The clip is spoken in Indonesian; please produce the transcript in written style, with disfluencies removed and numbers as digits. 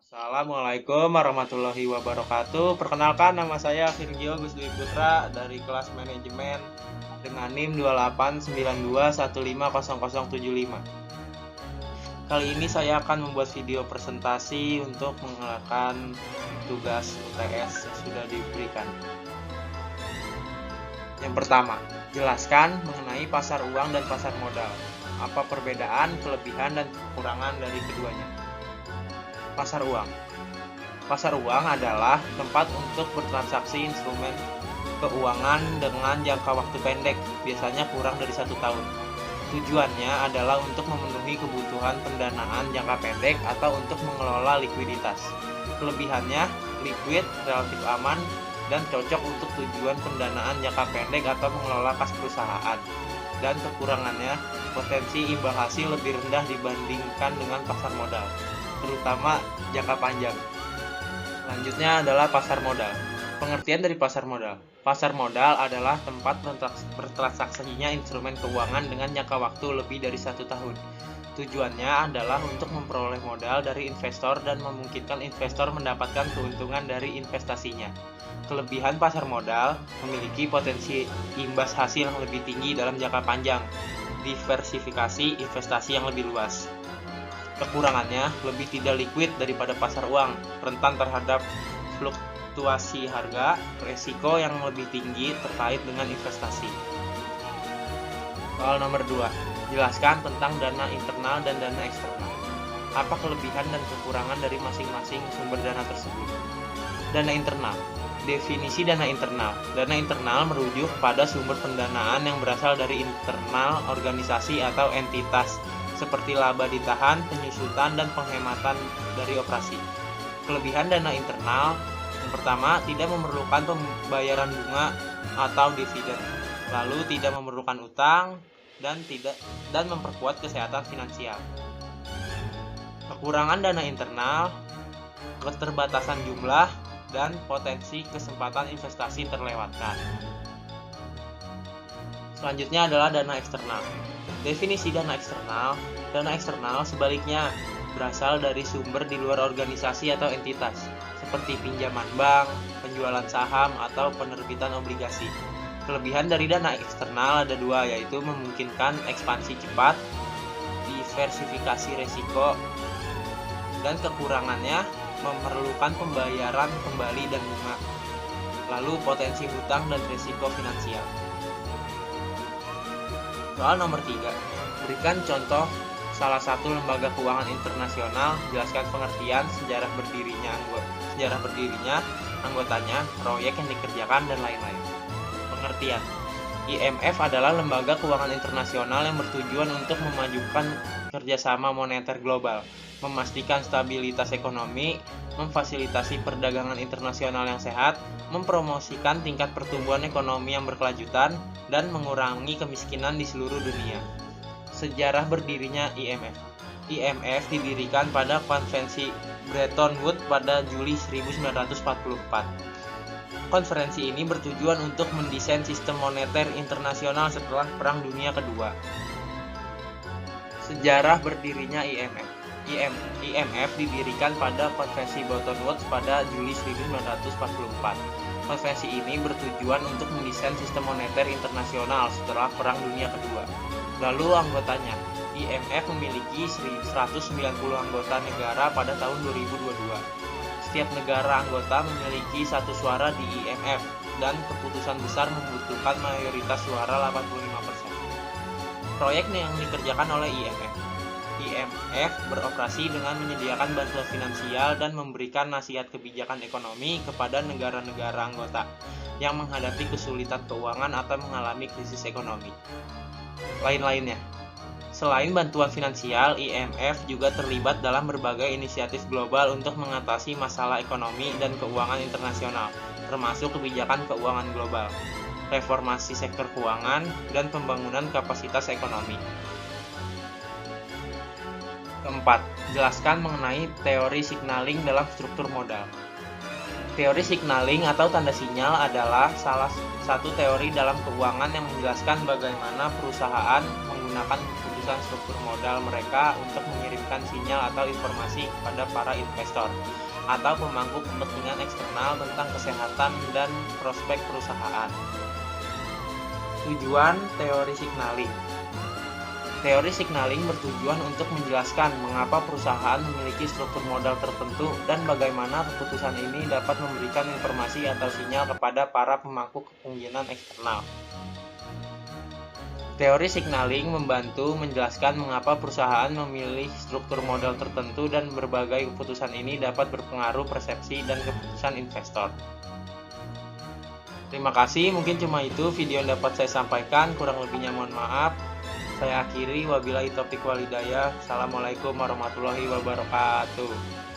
Assalamualaikum warahmatullahi wabarakatuh. Perkenalkan, nama saya Virgio Gusdwi Putra dari kelas manajemen dengan NIM 2892150075. Kali ini saya akan membuat video presentasi untuk mengerjakan tugas UTS yang sudah diberikan. Yang pertama, jelaskan mengenai pasar uang dan pasar modal. Apa perbedaan, kelebihan, dan kekurangan dari keduanya? Pasar uang. Pasar uang adalah tempat untuk bertransaksi instrumen keuangan dengan jangka waktu pendek, biasanya kurang dari 1 tahun. Tujuannya adalah untuk memenuhi kebutuhan pendanaan jangka pendek atau untuk mengelola likuiditas. Kelebihannya, liquid, relatif aman, dan cocok untuk tujuan pendanaan jangka pendek atau mengelola kas perusahaan. Dan kekurangannya, potensi imbal hasil lebih rendah dibandingkan dengan pasar modal, terutama jangka panjang. Selanjutnya adalah pasar modal. Pengertian dari pasar modal. Pasar modal adalah tempat bertransaksinya instrumen keuangan dengan jangka waktu lebih dari 1 tahun. Tujuannya adalah untuk memperoleh modal dari investor dan memungkinkan investor mendapatkan keuntungan dari investasinya. Kelebihan pasar modal memiliki potensi imbas hasil yang lebih tinggi dalam jangka panjang, diversifikasi investasi yang lebih luas. Kekurangannya, lebih tidak liquid daripada pasar uang, rentan terhadap fluktuasi harga, resiko yang lebih tinggi terkait dengan investasi. Soal nomor 2, jelaskan tentang dana internal dan dana eksternal. Apa kelebihan dan kekurangan dari masing-masing sumber dana tersebut? Dana internal. Definisi dana internal. Dana internal merujuk pada sumber pendanaan yang berasal dari internal organisasi atau entitas, seperti laba ditahan, penyusutan, dan penghematan dari operasi. Kelebihan dana internal, yang pertama, tidak memerlukan pembayaran bunga atau dividen, lalu tidak memerlukan utang, dan memperkuat kesehatan finansial. Kekurangan dana internal, keterbatasan jumlah, dan potensi kesempatan investasi terlewatkan. Selanjutnya adalah dana eksternal. Definisi dana eksternal. Dana eksternal sebaliknya berasal dari sumber di luar organisasi atau entitas, seperti pinjaman bank, penjualan saham, atau penerbitan obligasi. Kelebihan dari dana eksternal ada 2, yaitu memungkinkan ekspansi cepat, diversifikasi risiko, dan kekurangannya memerlukan pembayaran kembali dan bunga, lalu potensi hutang dan risiko finansial. Soal nomor 3, berikan contoh salah satu lembaga keuangan internasional, jelaskan pengertian, sejarah berdirinya, anggotanya, proyek yang dikerjakan, dan lain-lain. Pengertian. IMF adalah lembaga keuangan internasional yang bertujuan untuk memajukan kerjasama moneter global, memastikan stabilitas ekonomi, memfasilitasi perdagangan internasional yang sehat, mempromosikan tingkat pertumbuhan ekonomi yang berkelanjutan, dan mengurangi kemiskinan di seluruh dunia. Sejarah berdirinya IMF. IMF didirikan pada konferensi Bretton Woods pada Juli 1944. Konferensi ini bertujuan untuk mendesain sistem moneter internasional setelah Perang Dunia Kedua. Sejarah berdirinya IMF. IMF didirikan pada konferensi Bretton Woods pada Juli 1944. Konferensi ini bertujuan untuk mendesain sistem moneter internasional setelah Perang Dunia Kedua. Lalu anggotanya, IMF memiliki 190 anggota negara pada tahun 2022. Setiap negara anggota memiliki 1 suara di IMF, dan keputusan besar membutuhkan mayoritas suara 85%. Proyek yang dikerjakan oleh IMF. IMF beroperasi dengan menyediakan bantuan finansial dan memberikan nasihat kebijakan ekonomi kepada negara-negara anggota yang menghadapi kesulitan keuangan atau mengalami krisis ekonomi. Lain-lainnya. Selain bantuan finansial, IMF juga terlibat dalam berbagai inisiatif global untuk mengatasi masalah ekonomi dan keuangan internasional, termasuk kebijakan keuangan global, reformasi sektor keuangan, dan pembangunan kapasitas ekonomi. Keempat, jelaskan mengenai teori signaling dalam struktur modal. Teori signaling atau tanda sinyal adalah salah satu teori dalam keuangan yang menjelaskan bagaimana perusahaan menggunakan keputusan struktur modal mereka untuk mengirimkan sinyal atau informasi kepada para investor atau pemangku kepentingan eksternal tentang kesehatan dan prospek perusahaan. Tujuan teori signaling. Teori signaling bertujuan untuk menjelaskan mengapa perusahaan memiliki struktur modal tertentu dan bagaimana keputusan ini dapat memberikan informasi atau sinyal kepada para pemangku kepentingan eksternal. Teori signaling membantu menjelaskan mengapa perusahaan memilih struktur modal tertentu dan berbagai keputusan ini dapat berpengaruh persepsi dan keputusan investor. Terima kasih, mungkin cuma itu video yang dapat saya sampaikan, kurang lebihnya mohon maaf. Saya akhiri, wabillahi taufiq wal hidayah. Assalamualaikum warahmatullahi wabarakatuh.